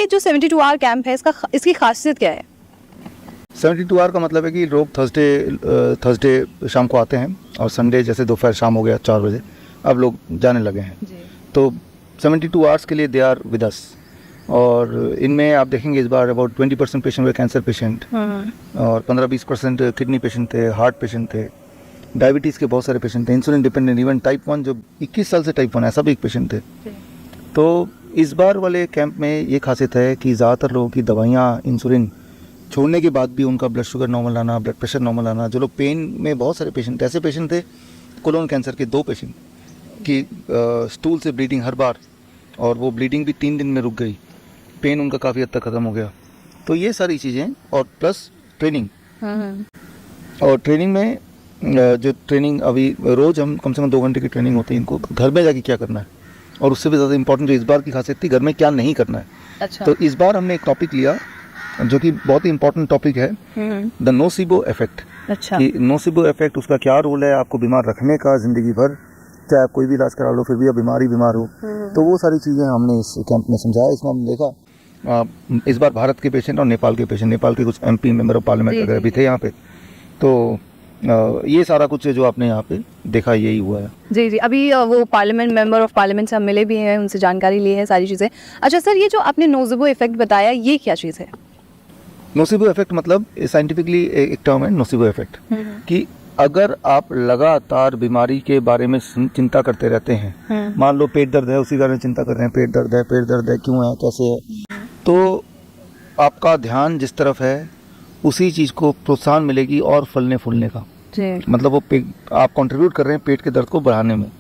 जो 72 our camp है इसकी खासियत क्या है? 72 आवर का मतलब है कि लोग थर्सडे शाम को आते हैं और संडे जैसे दोपहर शाम हो गया 4 बजे अब लोग जाने लगे हैं जी। तो 72 आवर्स के लिए दे आर विद अस। और इनमें आप देखेंगे इस बार अबाउट 20% पेशेंट हुए कैंसर पेशेंट और 15-20% किडनी पेशेंट थे, हार्ट पेशेंट थे, डायबिटीज़ के बहुत सारे पेशेंट थे, इंसुलिन डिपेंडेंट, इवन टाइप 1 जो 21 साल से टाइप 1 ऐसा भी एक पेशेंट थे। तो इस बार वाले कैंप में ये खासियत है कि ज़्यादातर लोगों की दवाइयाँ इंसुलिन छोड़ने के बाद भी उनका ब्लड शुगर नॉर्मल आना, ब्लड प्रेशर नॉर्मल आना, जो लोग पेन में बहुत सारे पेशेंट ऐसे पेशेंट थे, कोलोन कैंसर के 2 पेशेंट की स्टूल से ब्लीडिंग हर बार और वो ब्लीडिंग भी 3 दिन में रुक गई, पेन उनका काफ़ी हद तक ख़त्म हो गया। तो ये सारी चीज़ें और प्लस ट्रेनिंग और ट्रेनिंग में जो ट्रेनिंग अभी रोज़ हम कम से कम 2 घंटे की ट्रेनिंग होती है इनको घर में जाके क्या करना है और उससे भी ज़्यादा इंपॉर्टेंट जो इस बार की खासियत थी घर में क्या नहीं करना है। अच्छा। तो इस बार हमने एक टॉपिक लिया जो कि बहुत ही इंपॉर्टेंट टॉपिक है, द नोसिबो इफेक्ट। अच्छा। कि नोसिबो इफेक्ट उसका क्या रोल है आपको बीमार रखने का ज़िंदगी भर, चाहे आप कोई भी इलाज करा लो फिर भी आप बीमार हो। तो वो सारी चीज़ें हमने इस कैंप में समझाया। इसमें हमने देखा इस बार भारत के पेशेंट और नेपाल के पेशेंट, नेपाल के कुछ MP मेंबर ऑफ पार्लियामेंट वगैरह भी थे यहाँ पे। तो ये सारा कुछ जो आपने यहाँ पे देखा यही हुआ है। जी। अभी वो पार्लियामेंट मेंबर ऑफ पार्लियामेंट से हम मिले भी हैं, उनसे जानकारी ली है सारी चीज़ें। अच्छा सर, ये जो आपने नोसिबो इफेक्ट बताया ये क्या चीज़ है? नोसिबो इफेक्ट मतलब साइंटिफिकली एक टर्म है नोसिबो इफेक्ट कि अगर आप लगातार बीमारी के बारे में चिंता करते रहते हैं, मान लो पेट दर्द है, उसी बारे में चिंता कर रहे हैं, पेट दर्द है क्यों है कैसे है, तो आपका ध्यान जिस तरफ है उसी चीज़ को प्रोत्साहन मिलेगी और फलने फूलने का। मतलब वो आप कंट्रीब्यूट कर रहे हैं पेट के दर्द को बढ़ाने में।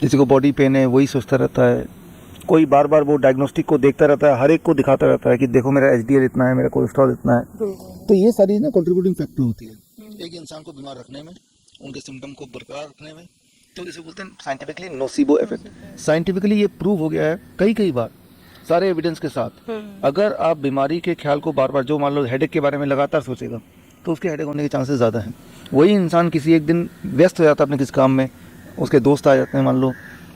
किसी को बॉडी पेन है वही सोचता रहता है, कोई बार बार वो डायग्नोस्टिक को देखता रहता है, हर एक को दिखाता रहता है कि देखो मेरा HDL इतना है, मेरा कोलेस्ट्रॉल इतना है। तो ये सारी ना कंट्रीब्यूटिंग फैक्टर होती है एक इंसान को बीमार रखने में, उनके सिम्टम को बरकरार रखने में। तो इसे बोलते हैं साइंटिफिकली नोसिबो इफेक्ट। साइंटिफिकली ये प्रूव हो गया है कई बार सारे एविडेंस के साथ। अगर आप बीमारी के ख्याल को बार बार, जो मान लो हेडेक के बारे में लगातार सोचेगा तो उसके हेडेक होने के चांसेस ज़्यादा हैं। वही इंसान किसी एक दिन व्यस्त हो जाता है अपने किस काम में, उसके दोस्त आ जाते हैं मान लो,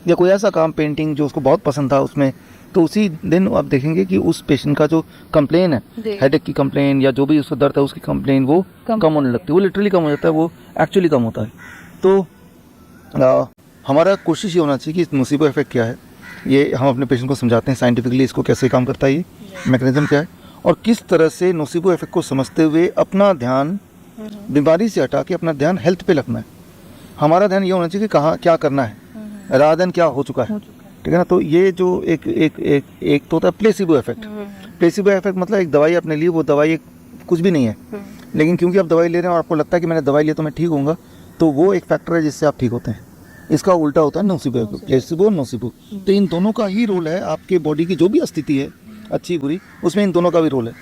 या कोई ऐसा काम पेंटिंग जो उसको बहुत पसंद था उसमें, तो उसी दिन आप देखेंगे कि उस पेशेंट का जो कंप्लेन है, हेडेक की कंप्लेन या जो भी उसका दर्द है उसकी कंप्लेन वो कम होने लगती है। वो लिटरली कम हो जाता है, वो एक्चुअली कम होता है। तो हमारा कोशिश ये होना चाहिए कि इस नोसिबो इफेक्ट क्या है, ये हम अपने पेशेंट को समझाते हैं साइंटिफिकली इसको कैसे काम करता है, ये मैकेनिज्म क्या है और किस तरह से नोसिबो इफेक्ट को समझते हुए अपना ध्यान बीमारी से हटा के अपना ध्यान हेल्थ पे रखना है। हमारा ध्यान ये होना चाहिए कि कहाँ क्या करना है रादर देन क्या हो चुका है, ठीक है ना। तो ये जो एक तो होता है प्लेसिबो इफेक्ट। प्लेसिबो इफेक्ट मतलब एक दवाई आपने ली, वो दवाई कुछ भी नहीं है, लेकिन क्योंकि आप दवाई ले रहे हैं और आपको लगता है कि मैंने दवाई लिया तो मैं ठीक होऊंगा, तो वो एक फैक्टर है जिससे आप ठीक होते हैं। इसका उल्टा होता है नोसिबो इफेक्ट, प्लेसिबो और नोसिबो। तो इन दोनों का ही रोल है, आपके बॉडी की जो भी स्थिति है अच्छी बुरी, उसमें इन दोनों का भी रोल है।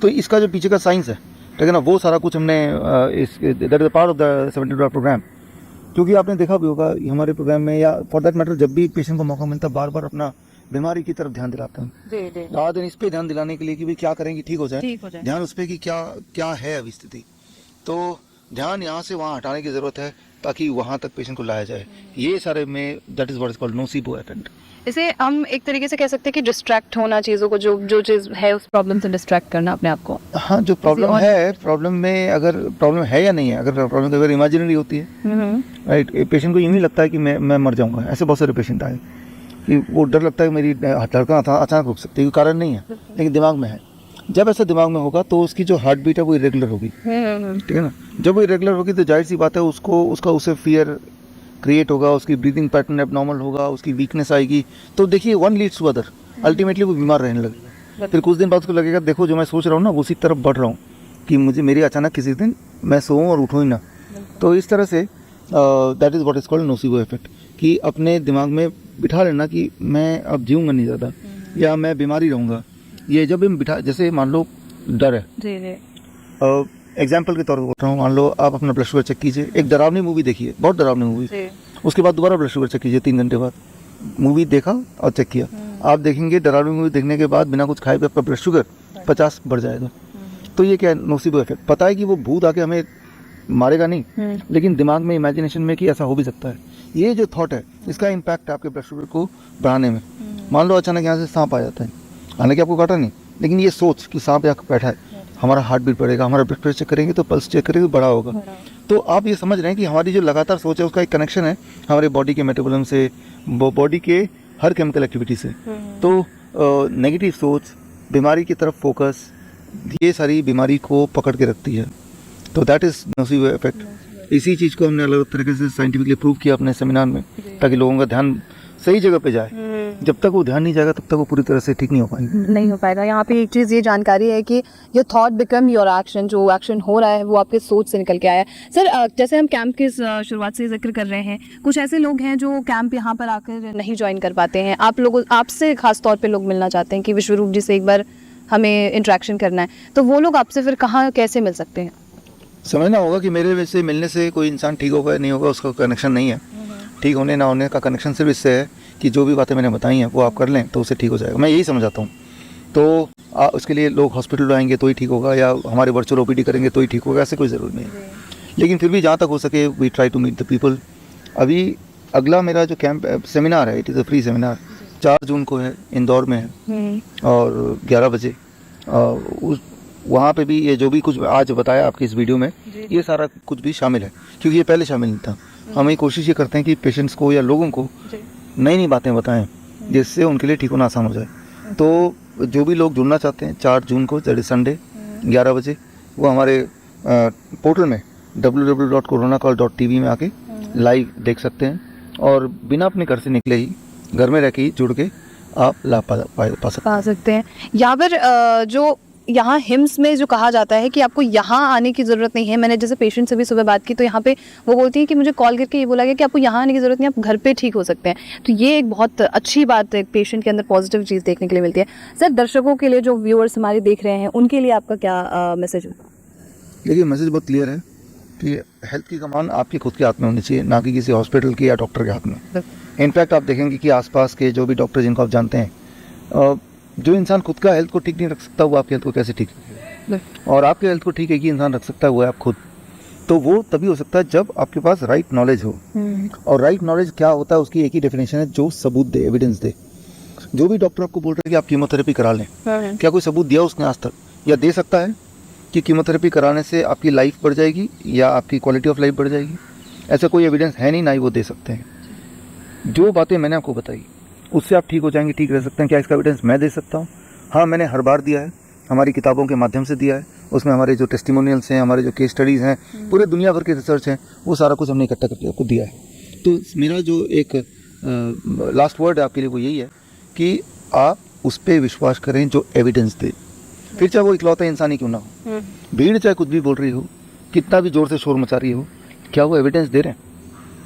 तो इसका जो पीछे का साइंस है, ठीक है ना, वो सारा कुछ हमने that is part of the 72 hour programme. क्योंकि आपने देखा भी होगा हमारे प्रोग्राम में, या फॉर दैट मैटर जब भी पेशेंट को मौका मिलता है बार बार अपना बीमारी की तरफ ध्यान दिलाते हैं। रात दिन इस पे ध्यान दिलाने के लिए कि भाई क्या करेंगे ठीक हो जाए, ध्यान उस पर कि क्या है अभी स्थिति। तो ध्यान यहाँ से वहाँ हटाने की जरूरत है ताकि वहाँ तक पेशेंट को लाया जाए। ये सारे में that is what is called nocebo effect. इसे हम एक तरीके से कह सकते हैं कि डिस्ट्रैक्ट होना, चीज़ों को जो चीज़ है उस प्रॉब्लम से डिस्ट्रैक्ट करना अपने आप को। हाँ, जो प्रॉब्लम है, प्रॉब्लम में अगर प्रॉब्लम है या नहीं है, अगर प्रॉब्लम अगर इमेजिनरी होती है, राइट, पेशेंट को ये नहीं लगता है कि मैं मर जाऊंगा। ऐसे बहुत सारे पेशेंट आए कि वो डर लगता है मेरी धड़कन अचानक रुक सकती है, कारण नहीं है लेकिन दिमाग में है। जब ऐसा दिमाग में होगा तो उसकी जो हार्ट बीट है वो इरेगुलर होगी, ठीक है ना। जब वो इरेगुलर होगी तो जाहिर सी बात है उससे फियर क्रिएट होगा, उसकी ब्रीदिंग पैटर्न एबनॉर्मल होगा, उसकी वीकनेस आएगी। तो देखिए one leads to other, ultimately वो बीमार रहने लगेगा। फिर कुछ दिन बाद उसको लगेगा देखो जो मैं सोच रहा हूँ ना वो उसी तरफ बढ़ रहा हूँ कि मेरी अचानक किसी दिन मैं सोऊं और उठूँ ही ना। तो इस तरह say that is what is called nocebo effect, कि अपने दिमाग में बिठा लेना कि मैं अब जीऊँगा नहीं ज़्यादा या मैं बीमारी रहूँगा। ये जब हम जैसे मान लो डर है, एग्जाम्पल के तौर पर बोल रहा हूँ, मान लो आप अपना ब्लड शुगर चेक कीजिए, एक डरावनी मूवी देखिए, बहुत डरावनी मूवी, उसके बाद दोबारा ब्लड शुगर चेक कीजिए 3 घंटे बाद। मूवी देखा और चेक किया, आप देखेंगे डरावनी मूवी देखने के बाद बिना कुछ खाए भी आपका ब्लड शुगर 50 बढ़ जाएगा। तो ये क्या है, नोसिबो इफेक्ट। पता है कि वो भूत आके हमें मारेगा नहीं, लेकिन दिमाग में इमेजिनेशन में कि ऐसा हो भी सकता है। ये जो थॉट है इसका इम्पैक्ट आपके ब्लड शुगर को बढ़ाने में। मान लो अचानक यहाँ से सांप आ जाता है, हालांकि आपको काटा नहीं, लेकिन ये सोच कि सांप यहाँ बैठा है, हमारा हार्ट बीट बढ़ेगा, हमारा ब्लड प्रेशर चेक करेंगे तो पल्स चेक करेंगे तो बड़ा होगा। तो आप ये समझ रहे हैं कि हमारी जो लगातार सोच है उसका एक कनेक्शन है हमारे बॉडी के मेटाबॉलिज्म से, बॉडी के हर केमिकल एक्टिविटी से। तो नेगेटिव सोच, बीमारी की तरफ फोकस, ये सारी बीमारी को पकड़ के रखती है। तो दैट इज नोसिबो इफेक्ट। इसी चीज़ को हमने अलग तरीके से साइंटिफिकली प्रूव किया अपने सेमिनार में, ताकि लोगों का ध्यान सही जगह पे जाए। जब तक वो ध्यान नहीं जाएगा तब तक वो पूरी तरह से ठीक नहीं हो पाएंगे। नहीं हो पाएगा। यहाँ पे एक चीज़ ये जानकारी है कि your thought become your action. जो एक्शन हो रहा है वो आपके सोच से निकल के आया है। सर, जैसे हम कैंप की शुरुआत से जिक्र कर रहे हैं, कुछ ऐसे लोग हैं जो कैंप यहाँ पर आकर नहीं ज्वाइन कर पाते हैं। आप लोगों, आपसे खास तौर पे लोग मिलना चाहते हैं कि विश्वरूप जी से एक बार हमें इंटरेक्शन करना है, तो वो लोग आपसे फिर कहाँ कैसे मिल सकते हैं? समझना होगा कि मेरे वैसे मिलने से कोई इंसान ठीक होगा या नहीं होगा, उसका कनेक्शन नहीं है। ठीक होने ना होने का कनेक्शन सिर्फ इससे है कि जो भी बातें मैंने बताई हैं वो आप कर लें तो उससे ठीक हो जाएगा। मैं यही समझाता हूँ। तो उसके लिए लोग हॉस्पिटल आएंगे तो ही ठीक होगा, या हमारे वर्चुअल ओपीडी करेंगे तो ही ठीक होगा, ऐसे कोई ज़रूरी नहीं है। लेकिन फिर भी जहाँ तक हो सके we try to meet the people. अभी अगला मेरा जो कैंप सेमिनार है, it is a free seminar, 4 जून को है, इंदौर में है और 11 बजे। वहाँ पे भी ये जो भी कुछ आज बताया आपकी इस वीडियो में, ये सारा कुछ भी शामिल है, क्योंकि ये पहले शामिल नहीं था। हम ये कोशिश ये करते हैं कि पेशेंट्स को या लोगों को नई नई बातें बताएं जिससे उनके लिए ठीक होना आसान हो जाए। तो जो भी लोग जुड़ना चाहते हैं 4 जून को संडे 11 बजे वो हमारे पोर्टल में www.coronacall.tv में आके लाइव देख सकते हैं, और बिना अपने घर से निकले ही घर में रह के ही जुड़ के आप लाभ पा सकते हैं। यहाँ पर जो यहाँ हिम्स में जो कहा जाता है कि आपको यहाँ आने की ज़रूरत नहीं है, मैंने जैसे पेशेंट से भी सुबह बात की तो यहाँ पे वो बोलती हैं कि मुझे कॉल करके ये बोला गया कि आपको यहाँ आने की ज़रूरत नहीं, आप घर पे ठीक हो सकते हैं। तो ये एक बहुत अच्छी बात है, पेशेंट के अंदर पॉजिटिव चीज़ देखने के लिए मिलती है। सर, दर्शकों के लिए जो व्यूअर्स हमारे देख रहे हैं उनके लिए आपका क्या मैसेज है? देखिए, मैसेज बहुत क्लियर है कि हेल्थ की कमान आपके खुद के हाथ में होनी चाहिए, ना कि किसी हॉस्पिटल की या डॉक्टर के हाथ में। इनफैक्ट आप देखेंगे कि आसपास के जो भी डॉक्टर जिनको आप जानते हैं, जो इंसान खुद का हेल्थ को ठीक नहीं रख सकता वो आपकी हेल्थ को कैसे ठीक रखेगा? और आपके हेल्थ को ठीक एक ही इंसान रख सकता है, वो है आप खुद। तो वो तभी हो सकता है जब आपके पास राइट नॉलेज हो। और राइट नॉलेज क्या होता है, उसकी एक ही डेफिनेशन है, जो सबूत दे, एविडेंस दे। जो भी डॉक्टर आपको बोल रहे हैं कि आप कीमोथेरेपी करा लें, क्या कोई सबूत दिया उसने आज तक, या दे सकता है कि कीमोथेरेपी कराने से आपकी लाइफ बढ़ जाएगी या आपकी क्वालिटी ऑफ लाइफ बढ़ जाएगी? ऐसा कोई एविडेंस है नहीं, ना ही वो दे सकते हैं। जो बातें मैंने आपको बताई उससे आप ठीक हो जाएंगे, ठीक रह सकते हैं। क्या इसका एविडेंस मैं दे सकता हूँ? हाँ, मैंने हर बार दिया है, हमारी किताबों के माध्यम से दिया है। उसमें हमारे जो टेस्टिमोनियल्स हैं, हमारे जो केस स्टडीज़ हैं, पूरे दुनिया भर के रिसर्च हैं, वो सारा कुछ हमने इकट्ठा करके आपको दिया है। तो मेरा जो एक लास्ट वर्ड है आपके लिए वो यही है कि आप उस पर विश्वास करें जो एविडेंस दे, फिर चाहे वो इकलौता इंसान ही क्यों ना हो। भीड़ चाहे कुछ भी बोल रही हो, कितना भी जोर से शोर मचा रही हो, क्या वो एविडेंस दे रहे हैं?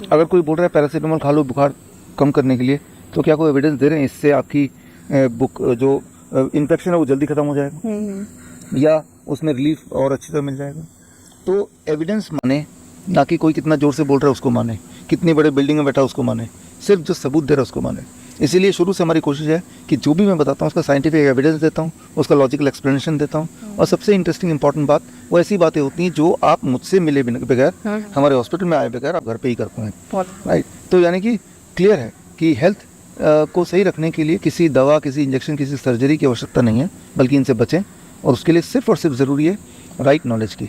अगर कोई बोल रहा है पैरासीटामोल खा लो बुखार कम करने के लिए, तो क्या कोई एविडेंस दे रहे हैं इससे आपकी जो इन्फेक्शन है वो जल्दी खत्म हो जाएगा या उसमें रिलीफ और अच्छी तरह मिल जाएगा? तो एविडेंस माने, ना कि कोई कितना जोर से बोल रहा है उसको माने, कितनी बड़े बिल्डिंग में बैठा उसको माने, सिर्फ जो सबूत दे रहा है उसको माने। इसीलिए शुरू से हमारी कोशिश है कि जो भी मैं बताता हूँ उसका साइंटिफिक एविडेंस देता हूँ, उसका लॉजिकल एक्सप्लेनेशन देता हूँ। और सबसे इंटरेस्टिंग इंपॉर्टेंट बात, वो ऐसी बातें होती हैं जो आप मुझसे मिले बगैर, हमारे हॉस्पिटल में आए बगैर आप घर पे ही कर पाएँ। राइट, तो यानी कि क्लियर है कि हेल्थ को सही रखने के लिए किसी दवा, किसी इंजेक्शन, किसी सर्जरी की आवश्यकता नहीं है, बल्कि इनसे बचें, और उसके लिए सिर्फ और सिर्फ ज़रूरी है राइट नॉलेज की।